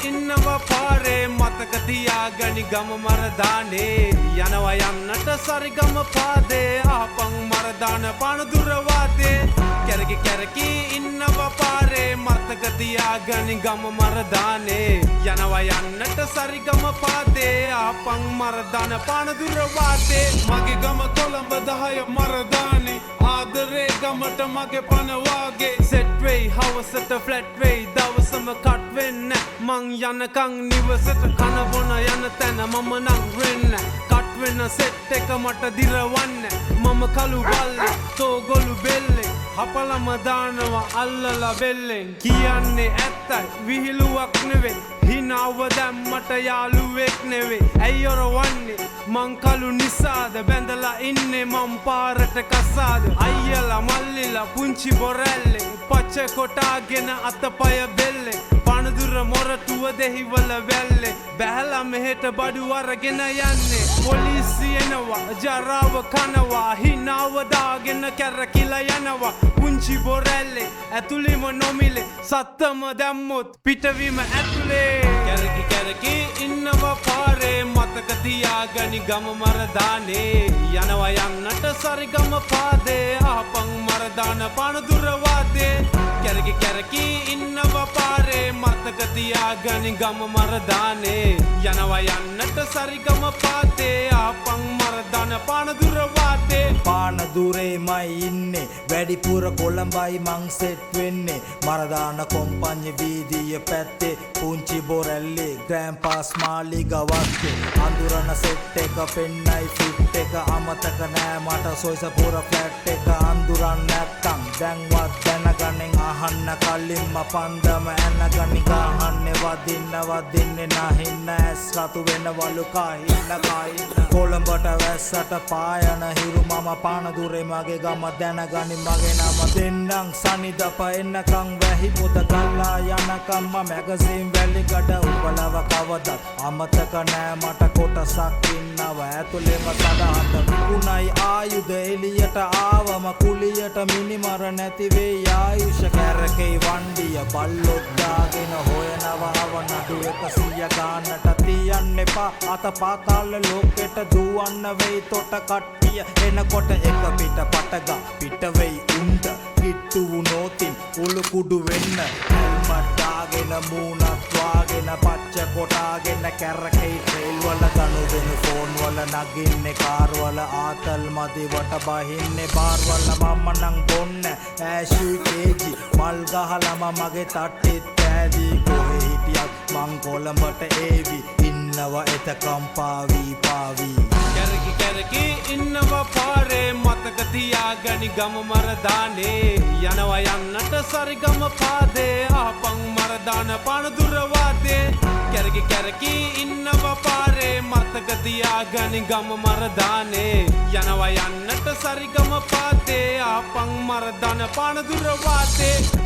ඉන්නවා පාරේ මතක තියාගනි ගම මරදානේ යනවා යන්නට සරිගම පාදේ ආපන් මරදාන පණදුර වාදේ කැරකි කැරකි ඉන්නවා පාරේ මතක තියාගනි ගම මරදානේ යනවා යන්නට සරිගම පාදේ ආපන් මරදාන පණදුර වාදේ මගේ ගම කොළඹ 10 මරදානේ ආදරේ ගමට මගේ පණ වාගේ සෙට් වෙයි හවසට ෆ්ලැට් වෙයි දවසම කට් වෙන්න මං යනකං නිවසට කන බොන යන තැන මම නම් වෙන්න කට් වෙන සෙට් එක මට දිරවන්න මම කළු බල්ලේ තෝගොළු බෙල්ලේ හපලම දානවා අල්ලලා බෙල්ලෙන් කියන්නේ ඇත්තයි විහිළුවක් නෙවෙයි හිනාව දැම්මට යාළුවෙක් නෙවෙයි ඇයි ඔරවන්නේ මං කළු නිසාද බැඳලා ඉන්නේ මං පාරට කසාද අයියලා මල්ලිලා පුංචි බොරැල්ලේ පච්ච කොටාගෙන අතපය බෙල්ලේ පණදුර මොරටුව දෙහිවල වැල්ලේ බැහැලා මෙහෙට බඩු අරගෙන යන්නේ පොලිසිය එනවා ජරාව කනවා හිනාව දාගෙන කැරකිලා යනවා පුංචි බොරැල්ලේ ඇතුළෙම නොමිලේ සත්තම දැම්මොත් පිටවීම ඇතුලේ කැරකි කැරකි ඉන්නවා පාරේ මතක තියාගනි ගම මරදානේ යනවා යන්නට සරිගම පාදේ ආපන් මරදාන පණදුර වාදේ කැරකි කැරකි ඉන්නවා පාරේ මතක තියාගනි ගම මරදානේ යනවා යන්නට සරිගම පාදේ ආපන් මරදාන පණදුර වාදේ පානදුරේමයි ඉන්නේ වැඩිපුර කොළඹයි මං සෙට් වෙන්නේ මරදාන කොම්පඤ්ඤ වීදිය පැත්තේ පුංචි බොරැල්ලේ ග්‍රෑන්ඩ්පාස් මාලිග වත්තේ අඳුරන සෙට් එක පෙන්නයි ෆිට් එක අමතක නෑ මට සොයිසපුර ෆ්ලැට් එක අඳුරන් නැත්තම් දැන්වත් දැනගනින් අහන්න කලින්ම පන්දම ඇනගනි ගහන්නේ වදින්නේ නැහින්න ඇස් රතු වෙනවලු කාහින්න කොළඹට වැස්සට පායන හිරු මම පානදුරේ මගේ ගම දැනගනි මගේ නම දෙන්නම් සනිදප එන්නකම් වැහි පොත ගල්ලා යනකම් මැගසින් වැලිගඩ උඹලව කවදත් අමතක නෑ මට කොටසක් ඉන්නව ඇතුළේම සදාහත විකුණයි ආයුධ එළියට ආවම කුලියට මිනිමර නැති වෙයි ආයුෂ කැරකේ වණ්ඩිය බල්ලොත් දාගෙන හොයනවා නඩු 100 ගානට තියන්න එපා අත පාතාල ලෝකෙට දුවන්න වෙයි තොට කට්ටිය එනකොට එක පිට පටගා පිට වෙයි උන්ට කිට්ටු වුණොතින් උළු කුඩු වෙන්න හෙල්මට් දාගෙන මූණක් වාගෙන පච්ච කොටාගෙන කැරකේ ට්‍රේල් වල ගනු වෙන ෆෝන් වල නගින්නේ කාර් වල ආතල් මදි වට බහින්නේ බාර් වල මම නම් බොන්න ඇෂුයි කේජි මල් ගහලම මගේ තට්ටෙත් ඈදී කොහේ හිටියත් මං කොළඹට ඒවි ඉන්නවා එතකම් පාවි කැරකි කැරකි ඉන්නවා පාරේ මතක තියාගනි ගම මරදානේ යනවා යන්නට සරිගම පාදේ ආපන් මරදාන පණදුර වාදේ කැරකි කැරකි ඉන්නවා පාරේ මතක තියාගනි ගම මරදානේ යනවා යන්නට සරිගම පාදේ ආපන් මරදාන පණදුර වාදේ